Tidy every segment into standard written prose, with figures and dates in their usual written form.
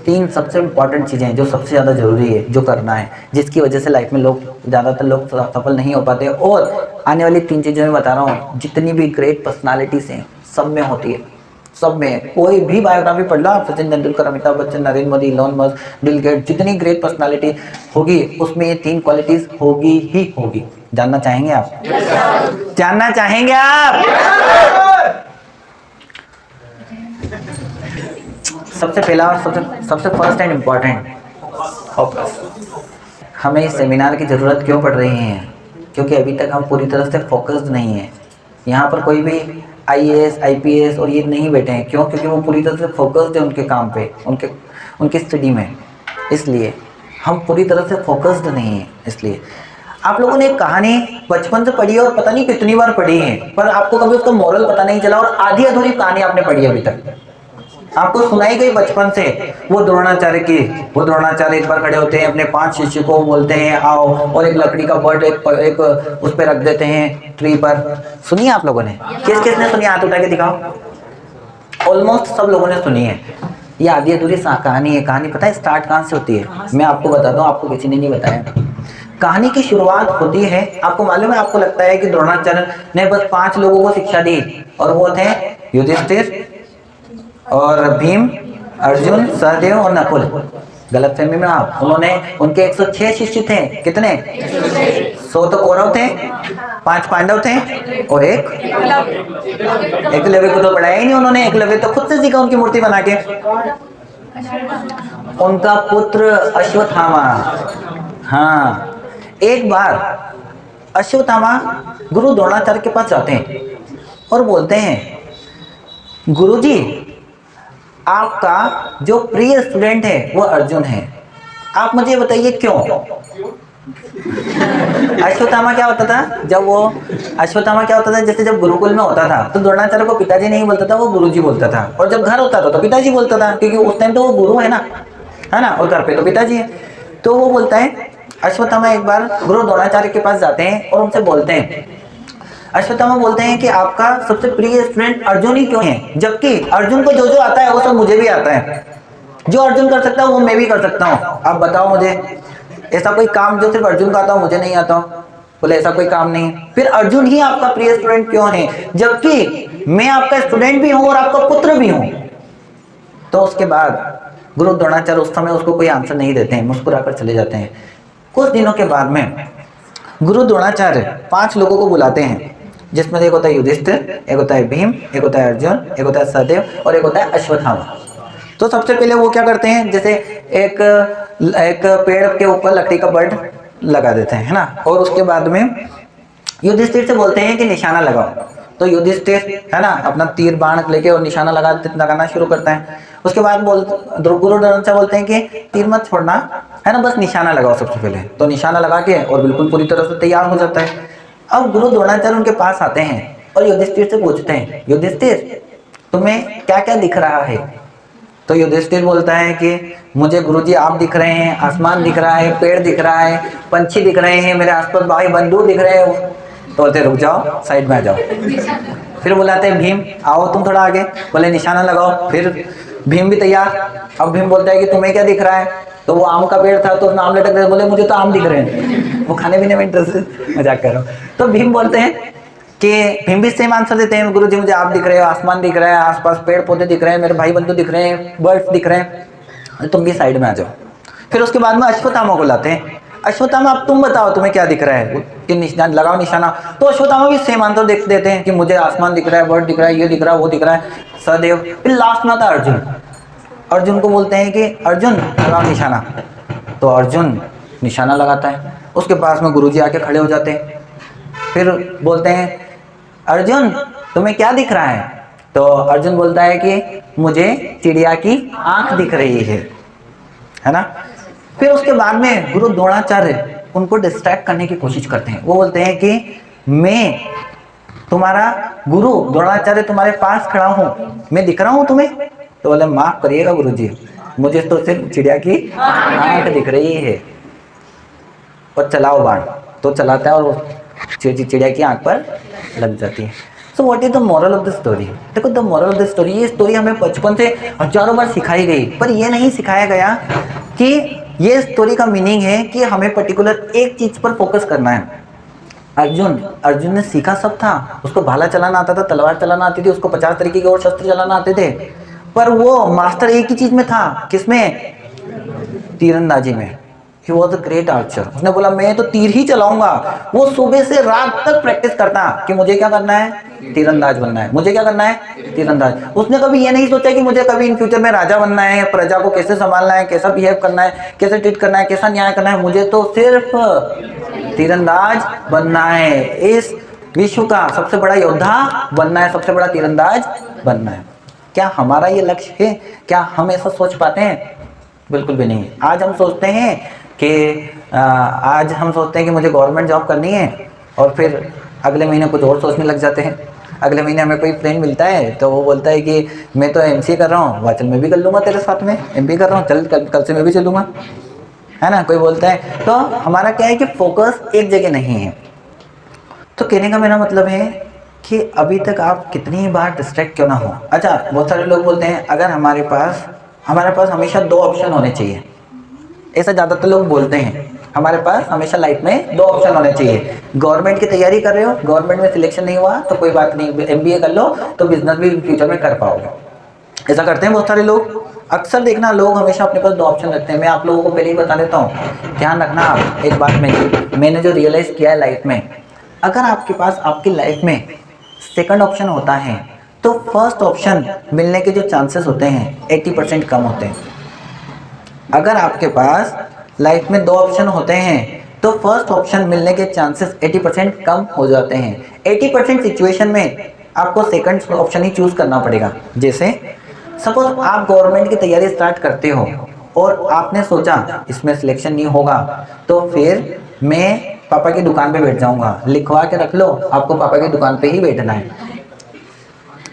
तीन सबसे इम्पॉर्टेंट चीज़ें हैं जो सबसे ज़्यादा ज़रूरी है जो करना है, जिसकी वजह से लाइफ में ज़्यादातर लोग सफल नहीं हो पाते। और आने वाली तीन चीज़ें मैं बता रहा हूँ, जितनी भी ग्रेट पर्सनालिटीज़ हैं सब में होती है, सब में। कोई भी बायोग्राफी पढ़ लो, Sachin Tendulkar, Amitabh Bachchan, Narendra Modi, Elon Musk, Bill Gates, जितनी ग्रेट पर्सनालिटी होगी उसमें ये तीन क्वालिटीज़ होगी ही होगी। जानना चाहेंगे आप? जानना चाहेंगे आप? सबसे पहला और सबसे फर्स्ट एंड इम्पॉर्टेंट, फोकस। हमें इस सेमिनार की ज़रूरत क्यों पड़ रही है? क्योंकि अभी तक हम पूरी तरह से फोकस्ड नहीं हैं। यहाँ पर कोई भी IAS, IPS और ये नहीं बैठे हैं। क्यों? क्योंकि वो पूरी तरह से फोकस्ड है उनके काम पे, उनके स्टडी में। इसलिए हम पूरी तरह से फोकस्ड नहीं हैं। इसलिए आप लोगों ने एक कहानी बचपन से पढ़ी है और पता नहीं कितनी बार पढ़ी है, पर आपको कभी उसका मोरल पता नहीं चला, और आधी अधूरी कहानी आपने पढ़ी अभी तक, आपको सुनाई गई बचपन से। वो द्रोणाचार्य एक बार खड़े होते हैं, अपने 5 शिष्य को बोलते हैं आओ, और एक लकड़ी का बर्ड एक उस पर रख देते हैं ट्री पर। सुनिए आप लोगों ने? किसने सुनी? हाथ उठा के दिखाओ। ऑलमोस्ट सब लोगों ने सुनी है। ये आधी अधूरी कहानी है। कहानी पता है स्टार्ट कहाँ से होती है? मैं आपको बताता हूँ, आपको किसी ने नहीं बताया। कहानी की शुरुआत होती है, आपको मालूम है, आपको लगता है कि द्रोणाचार्य ने बस 5 लोगों को शिक्षा दी, और वो थे युधिष्ठिर और भीम, अर्जुन, सहदेव और नकुल। गलतफहमी में आप। उनके 106 शिष्य थे। कितने? 100 तो कौरव थे, 5 पांडव थे, और एकलव्य को तो पढ़ाया ही नहीं उन्होंने। एकलव्य तो खुद से सीखा उनकी मूर्ति बना के। उनका पुत्र अश्वत्थामा। हाँ, एक बार अश्वत्थामा गुरु द्रोणाचार्य के पास जाते हैं और बोलते हैं गुरुजी, आपका जो प्रिय स्टूडेंट है वो अर्जुन है, आप मुझे बताइए क्यों? अश्वत्थामा क्या होता था, जैसे जब गुरुकुल में होता था तो द्रोणाचार्य को पिताजी नहीं बोलता था, वो गुरुजी बोलता था। और जब घर होता था तो पिताजी बोलता था, क्योंकि उस टाइम तो वो गुरु है ना, और घर पे तो पिताजी है। तो वो बोलता है, अश्वत्थामा एक बार गुरु द्रोणाचार्य के पास जाते हैं और उनसे बोलते हैं, अश्वत्थामा बोलते हैं कि आपका सबसे प्रिय स्टूडेंट अर्जुन ही क्यों है? जबकि अर्जुन को जो जो आता है वो सब मुझे भी आता है, जो अर्जुन कर सकता है वो मैं भी कर सकता हूँ। आप बताओ मुझे ऐसा कोई काम जो सिर्फ अर्जुन का आता हो मुझे नहीं आता हो? बोले ऐसा कोई काम नहीं है। फिर अर्जुन ही आपका प्रिय स्टूडेंट क्यों है, जबकि मैं आपका स्टूडेंट भी हूँ और आपका पुत्र भी हूँ? तो उसके बाद गुरु द्रोणाचार्य उस समय उसको कोई आंसर नहीं देते हैं, मुस्कुराकर चले जाते हैं। कुछ दिनों के बाद में गुरु द्रोणाचार्य 5 लोगों को बुलाते हैं, जिसमें एक होता है युधिष्ठिर, एक होता है भीम, एक होता है अर्जुन, एक होता है सहदेव और एक होता है अश्वत्थामा। तो सबसे पहले वो क्या करते हैं, जैसे एक पेड़ के ऊपर लकड़ी का बर्ड लगा देते हैं, है ना, और उसके बाद में युधिष्ठिर से बोलते हैं कि निशाना लगाओ। तो युधिष्ठिर है ना अपना तीर बाण लेके और निशाना लगाना शुरू करता है। उसके बाद गुरु द्रोणाचार्य बोलते हैं कि तीर मत छोड़ना, है ना, बस निशाना लगाओ सबसे पहले। तो निशाना लगा के और बिल्कुल पूरी तरह से तैयार हो जाता है। अब गुरु द्रोणाचार्य उनके पास आते हैं और युधिष्ठिर से पूछते हैं, युधिष्ठिर तुम्हें क्या क्या दिख रहा है? तो युधिष्ठिर बोलता है कि मुझे गुरुजी आप दिख रहे हैं, आसमान दिख रहा है, पेड़ दिख रहा है, पंछी दिख रहे हैं, मेरे आसपास भाई बंधु दिख रहे हैं। तो बोलते रुक जाओ, साइड में आ जाओ। फिर बुलाते हैं भीम, आओ तुम थोड़ा आगे। बोले निशाना लगाओ। फिर भीम भी तैयार। अब भीम बोलता है कि तुम्हें क्या दिख रहा है? तो वो आम का पेड़ था तो उसमें आम लटक रहे। बोले मुझे तो आम दिख रहे हैं, वो खाने पीने में इंटरेस्ट, मजाक कर रहा हूँ। तो भीम बोलते हैं कि भीम भी सेम आंसर देते हैं, गुरुजी मुझे आप दिख रहे हो, आसमान दिख रहा है, आसपास पेड़ पौधे दिख रहे हैं, मेरे भाई बंधु दिख रहे हैं, बर्ड्स दिख रहे हैं, तुम भी साइड में आ जाओ। फिर उसके बाद में अश्वत्थामा को लाते हैं। अश्वत्थामा अब तुम बताओ तुम्हें क्या दिख रहा है, कि निशाना लगाओ निशाना। तो अश्वत्थामा भी सेम आंसर देते हैं कि मुझे आसमान दिख रहा है, बर्ड दिख रहा है, ये दिख रहा है, वो दिख रहा है, सहदेव। फिर लास्ट में आता है अर्जुन। अर्जुन को बोलते हैं कि अर्जुन लगाओ निशाना। तो अर्जुन निशाना लगाता है। उसके पास में गुरुजी आके खड़े हो जाते हैं। फिर बोलते हैं अर्जुन तुम्हें क्या दिख रहा है? तो अर्जुन बोलता है कि मुझे चिड़िया की आंख दिख रही है ना। फिर उसके बाद में गुरु द्रोणाचार्य उनको डिस्ट्रैक्ट करने की कोशिश करते हैं। वो बोलते हैं कि मैं तुम्हारा गुरु द्रोणाचार्य तुम्हारे पास खड़ा हूँ, मैं दिख रहा हूँ तुम्हें? तो बोले माफ करिएगा गुरुजी, मुझे तो सिर्फ चिड़िया की आंख दिख रही है। और चलाओ बाण। तो चलाता है और चिड़िया की आंख पर लग जाती है। So what is the moral of the story? देखो the moral of the story, ये स्टोरी हमें बचपन से हजारों बार सिखाई गई, पर ये नहीं सिखाया गया कि ये स्टोरी का मीनिंग है कि हमें पर्टिकुलर एक चीज पर फोकस करना है। अर्जुन ने सीखा सब था, उसको भाला चलाना आता था, तलवार चलाना आती थी, उसको 50 तरीके के और शस्त्र चलाना आते थे, पर वो मास्टर एक ही चीज में था, किसमें? तीरंदाजी में। He was a great archer। उसने बोला मैं तो तीर ही चलाऊंगा। वो सुबह से रात तक प्रैक्टिस करता कि मुझे क्या करना है? तीरंदाज बनना है। मुझे क्या करना है? तीरंदाज। उसने कभी ये नहीं सोचा कि मुझे कभी इन फ्यूचर में राजा बनना है, प्रजा को कैसे संभालना है, कैसा बिहेव करना है, कैसे ट्रीट करना है, कैसा न्याय करना है। मुझे तो सिर्फ तीरंदाज बनना है, इस विश्व का सबसे बड़ा योद्धा बनना है, सबसे बड़ा तीरंदाज बनना है। क्या हमारा ये लक्ष्य है? क्या हम ऐसा सोच पाते हैं? बिल्कुल भी नहीं। आज हम सोचते हैं कि मुझे गवर्नमेंट जॉब करनी है, और फिर अगले महीने कुछ और सोचने लग जाते हैं। अगले महीने हमें कोई फ्रेंड मिलता है तो वो बोलता है कि मैं तो एमसीए कर रहा हूँ, चल मैं भी कर लूँगा तेरे साथ में, एमबीए कर रहा हूँ, चल कल से मैं भी चलूँगा, है ना, कोई बोलता है। तो हमारा क्या है कि फोकस एक जगह नहीं है। तो कहने का मेरा मतलब है कि अभी तक आप कितनी ही बार डिस्ट्रैक्ट क्यों ना हो। अच्छा, बहुत सारे लोग बोलते हैं अगर हमारे पास हमेशा 2 ऑप्शन होने चाहिए, ऐसा ज़्यादातर लोग बोलते हैं। हमारे पास हमेशा लाइफ में 2 ऑप्शन होने चाहिए। गवर्नमेंट की तैयारी कर रहे हो, गवर्नमेंट में सिलेक्शन नहीं हुआ तो कोई बात नहीं, एमबीए कर लो तो बिजनेस भी फ्यूचर में कर पाओगे। ऐसा करते हैं बहुत सारे लोग। अक्सर देखना लोग हमेशा अपने पास 2 ऑप्शन रखते हैं। मैं आप लोगों को पहले ही बता देता हूँ, ध्यान रखना आप एक बात में, मैंने जो रियलाइज़ किया है लाइफ में, अगर आपके पास आपकी लाइफ में सेकंड ऑप्शन होता है तो फर्स्ट ऑप्शन मिलने के जो चांसेस होते हैं 80% कम होते हैं। अगर आपके पास लाइफ में 2 ऑप्शन होते हैं तो फर्स्ट ऑप्शन मिलने के चांसेस 80% कम हो जाते हैं। 80% सिचुएशन में आपको सेकंड ऑप्शन ही चूज करना पड़ेगा। जैसे सपोज आप गवर्नमेंट की तैयारी स्टार्ट करते हो और आपने सोचा इसमें सिलेक्शन नहीं होगा तो फिर मैं पापा की दुकान पे बैठ जाऊंगा, लिखवा के रख लो, आपको पापा की दुकान पे ही बैठना है।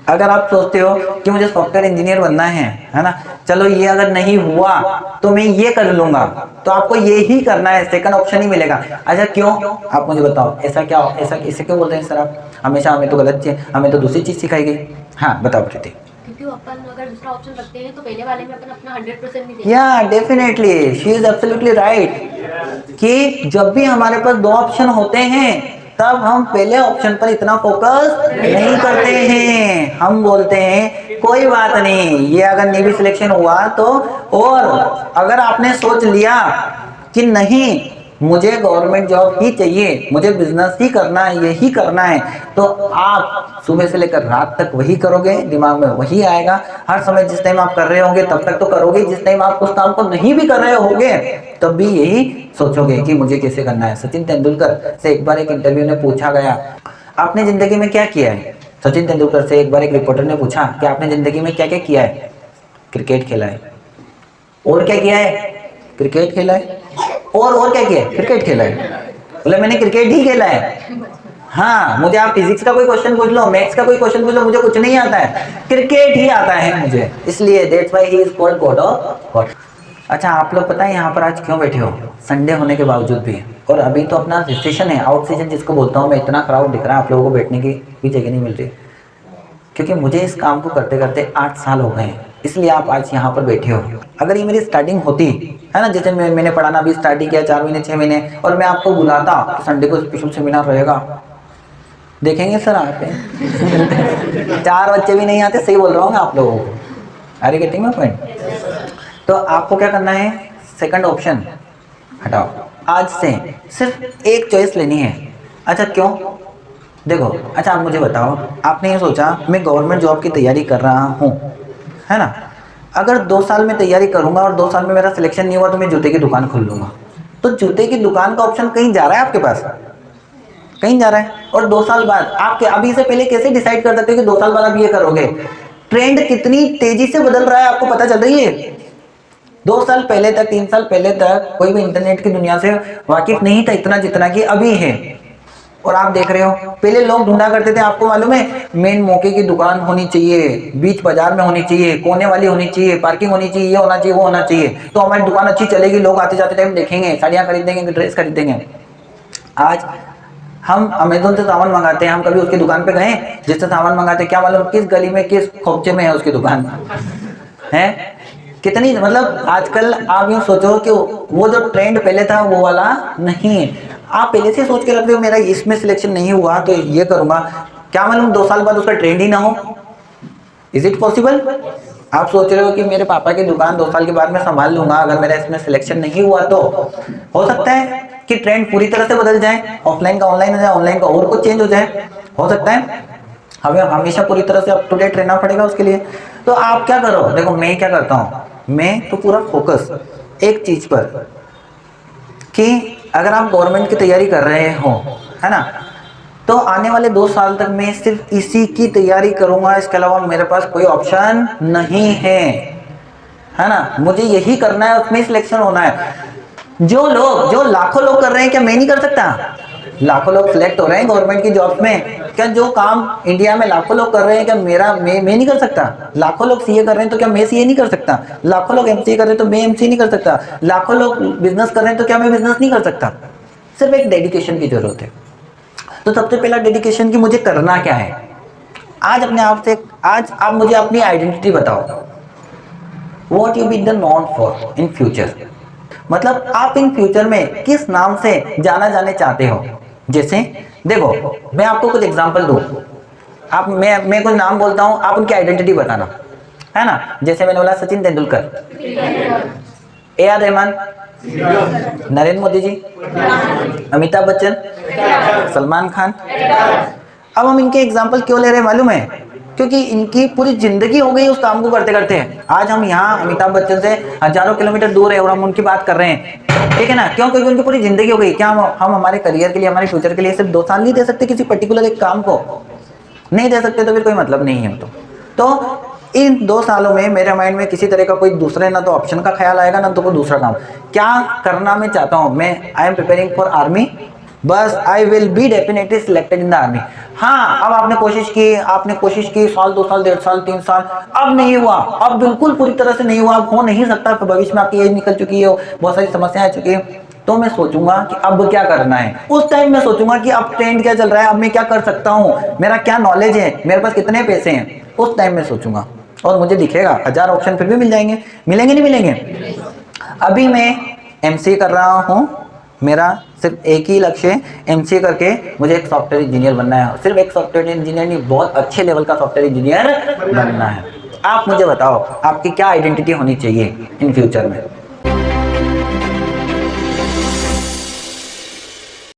अगर आप सोचते हो कि मुझे सॉफ्टवेयर इंजीनियर बनना है ना, चलो ये अगर नहीं हुआ तो मैं ये कर लूंगा, तो आपको ये ही करना है, सेकंड ऑप्शन ही मिलेगा। अच्छा क्यों? आप मुझे बताओ, ऐसा क्या, ऐसा इसे क्यों बोलते हैं सर आप? हमेशा हमें तो गलत चीज, हमें तो दूसरी चीज सिखाई गई। हाँ बताओ प्रीति। क्योंकि अपन अगर दूसरा ऑप्शन रखते हैं तो पहले वाले में अपन अपना 100% नहीं देते। या definitely she is absolutely right कि जब भी हमारे पास 2 ऑप्शन होते हैं तब हम पहले ऑप्शन पर इतना फोकस नहीं करते हैं। हम बोलते हैं कोई बात नहीं, ये अगर नहीं भी सिलेक्शन हुआ तो, और अगर आपने सोच लिया कि नहीं मुझे गवर्नमेंट जॉब ही चाहिए, मुझे बिजनेस ही करना है, यही करना है, तो आप सुबह से लेकर रात तक वही करोगे, दिमाग में वही आएगा हर समय। जिस टाइम आप कर रहे होंगे तब तक तो करोगे, जिस टाइम आप उस काम को नहीं भी कर रहे होगे तब भी यही सोचोगे कि मुझे कैसे करना है। सचिन तेंदुलकर से एक बार एक इंटरव्यू में पूछा गया, आपने जिंदगी में क्या किया है? सचिन तेंदुलकर से एक बार एक रिपोर्टर ने पूछा कि आपने जिंदगी में क्या क्या किया है? क्रिकेट खेला है। और क्या किया है? क्रिकेट खेला है। और क्या किया है? क्रिकेट खेला है। बोले मैंने क्रिकेट ही खेला है। हाँ, मुझे आप फिजिक्स का कोई क्वेश्चन पूछ लो, मैथ्स का कोई क्वेश्चन पूछ लो, मुझे कुछ नहीं आता है, क्रिकेट ही आता है मुझे, इसलिए that's why he is called God of God. अच्छा आप लोग पता है यहाँ पर आज क्यों बैठे हो? संडे होने के बावजूद भी, और अभी तो अपना सेशन है, आउट सीजन जिसको बोलता हूँ मैं, इतना क्राउड दिख रहा है, आप लोगों को बैठने की भी जगह नहीं मिल रही, क्योंकि मुझे इस काम को करते करते 8 साल हो गए हैं, इसलिए आप आज यहाँ पर बैठे हो। अगर ये मेरी स्टार्टिंग होती है ना, जैसे मैंने पढ़ाना भी स्टार्टिंग किया 4 महीने 6 महीने, और मैं आपको बुलाता कि संडे को स्पेशल सेमिनार रहेगा, देखेंगे सर आप 4 बच्चे भी नहीं आते, सही बोल रहा हूँ मैं आप लोगों को, अरे गेटिंग माय पॉइंट। तो आपको क्या करना है? सेकंड ऑप्शन हटाओ, आज से सिर्फ एक चॉइस लेनी है। अच्छा क्यों? देखो, अच्छा आप मुझे बताओ, आपने ये सोचा मैं गवर्नमेंट जॉब की तैयारी कर रहा हूँ, है ना, अगर 2 साल में तैयारी करूंगा और 2 साल में मेरा सिलेक्शन नहीं हुआ तो मैं जूते की दुकान खोल लूंगा, तो जूते की दुकान का ऑप्शन कहीं जा रहा है आपके पास? कहीं जा रहा है? और 2 साल बाद आप अभी से पहले कैसे डिसाइड कर सकते हो कि 2 साल बाद आप ये करोगे? ट्रेंड कितनी तेजी से बदल रहा है, आपको पता चल रही है? 2 साल पहले तक, 3 साल पहले तक कोई भी इंटरनेट की दुनिया से वाकिफ नहीं था इतना जितना कि अभी है। और आप देख रहे हो, पहले लोग ढूंढा करते थे, आपको मालूम है, मेन मौके की दुकान होनी चाहिए, बीच बाजार में होनी चाहिए, कोने वाली होनी चाहिए, पार्किंग होनी चाहिए, ये होना चाहिए, वो होना चाहिए, तो हमारी दुकान अच्छी चलेगी, लोग आते जाते टाइम देखेंगे, साड़ियाँ खरीदेंगे, ड्रेस खरीदेंगे। आज हम अमेजोन से सामान मंगाते हैं, हम कभी उसकी दुकान पे गए जिससे सामान मंगाते, क्या मालूम किस गली में किस खोपचे में है उसकी दुकान है। कितनी मतलब आजकल आप यूँ सोचो कि वो जो ट्रेंड पहले था वो वाला नहीं है। आप पहले से सोच के रखते हो मेरा इसमें सिलेक्शन नहीं हुआ तो ये करूंगा, क्या मालूम 2 साल बाद उसका ट्रेंड ही ना हो। Is it possible? आप सोच रहे हो कि मेरे पापा की दुकान 2 साल के बाद मैं संभाल लूंगा, अगर मेरा इसमें सिलेक्शन नहीं हुआ तो हो सकता है कि ट्रेंड पूरी तरह से बदल जाए, ऑफलाइन का ऑनलाइन हो जाए, ऑनलाइन का और कुछ चेंज हो जाए, हो सकता है। हमें हमेशा पूरी तरह से अप टू डेट रहना पड़ेगा उसके लिए। तो आप क्या करो, देखो मैं क्या करता हूँ, मैं तो पूरा फोकस एक चीज पर कि अगर आप गवर्नमेंट की तैयारी कर रहे हो, है ना, तो आने वाले 2 साल तक मैं सिर्फ इसी की तैयारी करूंगा, इसके अलावा मेरे पास कोई ऑप्शन नहीं है ना। मुझे यही करना है, उसमें सिलेक्शन होना है। जो लाखों लोग कर रहे हैं, क्या मैं नहीं कर सकता? लाखों लोग सिलेक्ट हो रहे हैं गवर्नमेंट की जॉब्स में, क्या जो काम इंडिया में लाखों लोग कर रहे हैं, क्या मैं नहीं कर सकता? लाखों लोग सीए कर रहे हैं तो क्या मैं सीए नहीं कर सकता? लाखों लोग एमसीए कर रहे हैं तो मैं एमसीए नहीं कर सकता? लाखों लोग बिजनेस कर रहे हैं तो क्या मैं बिजनेस नहीं कर सकता? सिर्फ एक डेडिकेशन की जरूरत है। तो सबसे पहला डेडिकेशन कि मुझे करना क्या है। आज अपने आप से, आज आप मुझे अपनी आइडेंटिटी बताओ, what you be the known for in future. मतलब आप इन फ्यूचर में किस नाम से जाना जाने चाहते हो। जैसे देखो मैं आपको कुछ एग्जांपल दूं, आप मैं कुछ नाम बोलता हूं, आप उनकी आइडेंटिटी बताना, है ना। जैसे मैंने बोला सचिन तेंदुलकर, AR रहमान, नरेंद्र मोदी जी, अमिताभ बच्चन, सलमान खान। अब हम इनके एग्जाम्पल क्यों ले रहे हैं मालूम है? क्योंकि इनकी पूरी जिंदगी हो गई उस काम को करते करते। आज हम यहाँ अमिताभ बच्चन से हजारों किलोमीटर दूर है और हम उनकी बात कर रहे हैं, ठीक है ना। क्यों? क्योंकि उनकी पूरी जिंदगी हो गई। क्या हम हमारे करियर के लिए, हमारे फ्यूचर के लिए सिर्फ 2 साल नहीं दे सकते किसी पर्टिकुलर एक काम को? नहीं दे सकते तो फिर कोई मतलब नहीं है। तो इन 2 सालों में मेरे माइंड में किसी तरह का कोई दूसरे ना तो ऑप्शन का ख्याल आएगा ना तो कोई दूसरा काम। क्या करना मैं चाहता हूँ? मैं I am preparing for army, बस I will be definitely selected in the army. हाँ, अब आपने कोशिश की साल 2 साल 1.5 साल 3 साल, अब नहीं हुआ, अब बिल्कुल पूरी तरह से नहीं हुआ, अब हो नहीं सकता, तो भविष्य में आपकी एज निकल चुकी है, बहुत सारी समस्याएं आ चुकी है। तो मैं सोचूंगा कि अब क्या करना है। उस टाइम मैं सोचूंगा कि अब ट्रेंड क्या चल रहा है, अब मैं क्या कर सकता हूँ, मेरा क्या नॉलेज है, मेरे पास कितने पैसे हैं। उस टाइम में सोचूंगा और मुझे दिखेगा 1000 ऑप्शन फिर भी मिल जाएंगे। मिलेंगे नहीं मिलेंगे? अभी मैं एमसीए कर रहा हूँ, मेरा सिर्फ एक ही लक्ष्य है, एमसीए करके मुझे एक सॉफ्टवेयर इंजीनियर बनना है। सिर्फ एक सॉफ्टवेयर इंजीनियर नहीं, बहुत अच्छे लेवल का सॉफ्टवेयर इंजीनियर बनना है। आप मुझे बताओ आपकी क्या आइडेंटिटी होनी चाहिए इन फ्यूचर में?